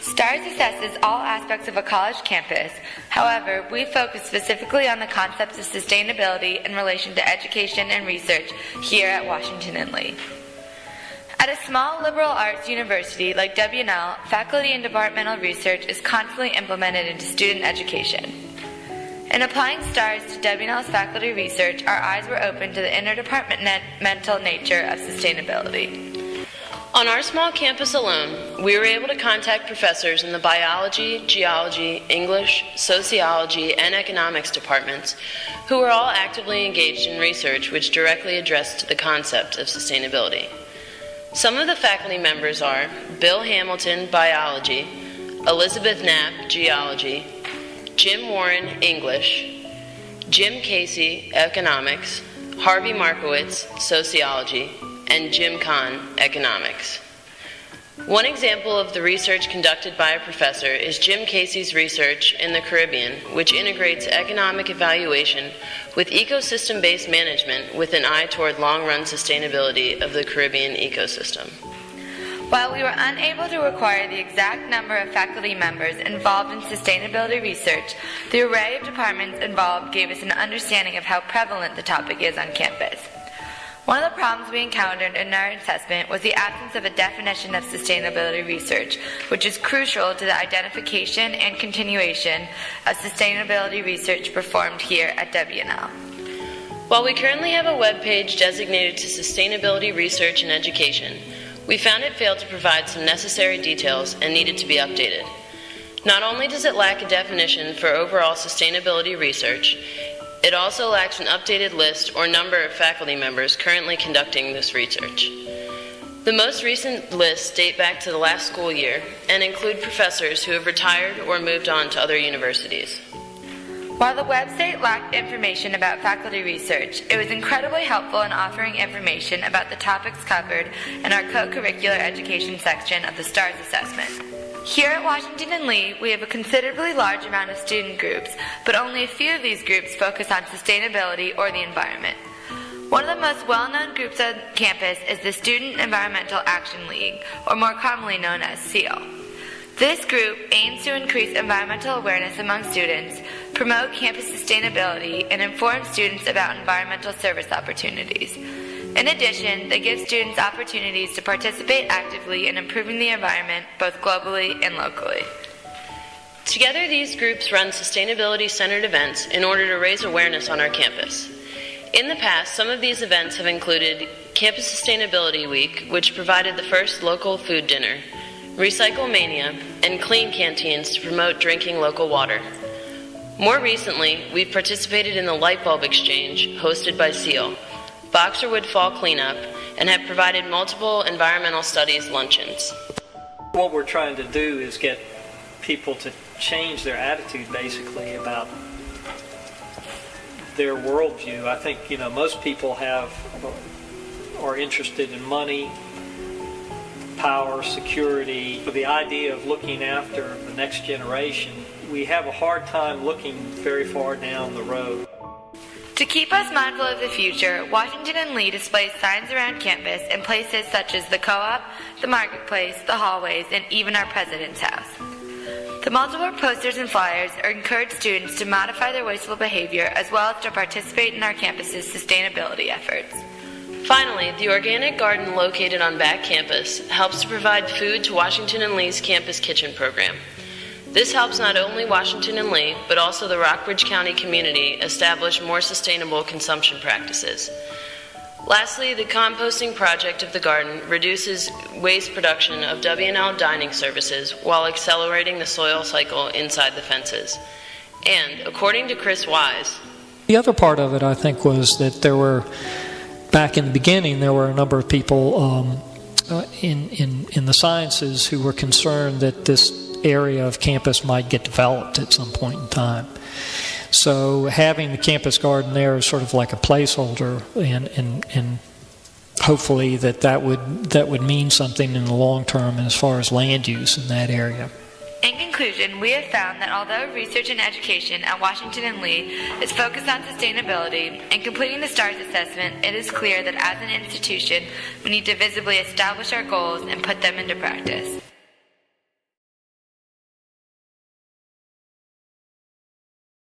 STARS assesses all aspects of a college campus. However, we focus specifically on the concepts of sustainability in relation to education and research here at Washington and Lee. At a small liberal arts university like W&L, faculty and departmental research is constantly implemented into student education. In applying STARS to W&L's faculty research, our eyes were opened to the interdepartmental nature of sustainability. On our small campus alone, we were able to contact professors in the biology, geology, English, sociology, and economics departments who were all actively engaged in research which directly addressed the concept of sustainability. Some of the faculty members are Bill Hamilton, biology, Elizabeth Knapp, geology, Jim Warren, English, Jim Casey, economics, Harvey Markowitz, sociology, and Jim Kahn, economics. One example of the research conducted by a professor is Jim Casey's research in the Caribbean, which integrates economic evaluation with ecosystem-based management with an eye toward long-run sustainability of the Caribbean ecosystem. While we were unable to require the exact number of faculty members involved in sustainability research, the array of departments involved gave us an understanding of how prevalent the topic is on campus. One of the problems we encountered in our assessment was the absence of a definition of sustainability research, which is crucial to the identification and continuation of sustainability research performed here at W&L. While we currently have a web page designated to sustainability research and education, we found it failed to provide some necessary details and needed to be updated. Not only does it lack a definition for overall sustainability research, it also lacks an updated list or number of faculty members currently conducting this research. The most recent lists date back to the last school year and include professors who have retired or moved on to other universities. While the website lacked information about faculty research, it was incredibly helpful in offering information about the topics covered in our co-curricular education section of the STARS assessment. Here at Washington and Lee, we have a considerably large amount of student groups, but only a few of these groups focus on sustainability or the environment. One of the most well-known groups on campus is the Student Environmental Action League, or more commonly known as SEAL. This group aims to increase environmental awareness among students, promote campus sustainability, and inform students about environmental service opportunities. In addition, they give students opportunities to participate actively in improving the environment both globally and locally. Together, these groups run sustainability-centered events in order to raise awareness on our campus. In the past, some of these events have included Campus Sustainability Week, which provided the first local food dinner, Recycle Mania, and clean canteens to promote drinking local water. More recently, we've participated in the Light Bulb Exchange, hosted by SEAL, Boxerwood Fall Cleanup, and have provided multiple environmental studies luncheons. What we're trying to do is get people to change their attitude basically about their worldview. I think, most people are interested in money, power, security. The idea of looking after the next generation, we have a hard time looking very far down the road. To keep us mindful of the future, Washington and Lee displays signs around campus in places such as the co-op, the marketplace, the hallways, and even our president's house. The multiple posters and flyers encourage students to modify their wasteful behavior as well as to participate in our campus's sustainability efforts. Finally, the organic garden located on back campus helps to provide food to Washington and Lee's campus kitchen program. This helps not only Washington and Lee, but also the Rockbridge County community establish more sustainable consumption practices. Lastly, the composting project of the garden reduces waste production of W&L dining services while accelerating the soil cycle inside the fences. And, according to Chris Wise, the other part of it, I think, was that back in the beginning, there were a number of people in the sciences who were concerned that this area of campus might get developed at some point in time. So having the campus garden there is sort of like a placeholder, and hopefully that would mean something in the long term as far as land use in that area. In conclusion, we have found that although research and education at Washington and Lee is focused on sustainability, in completing the STARS assessment, it is clear that as an institution, we need to visibly establish our goals and put them into practice.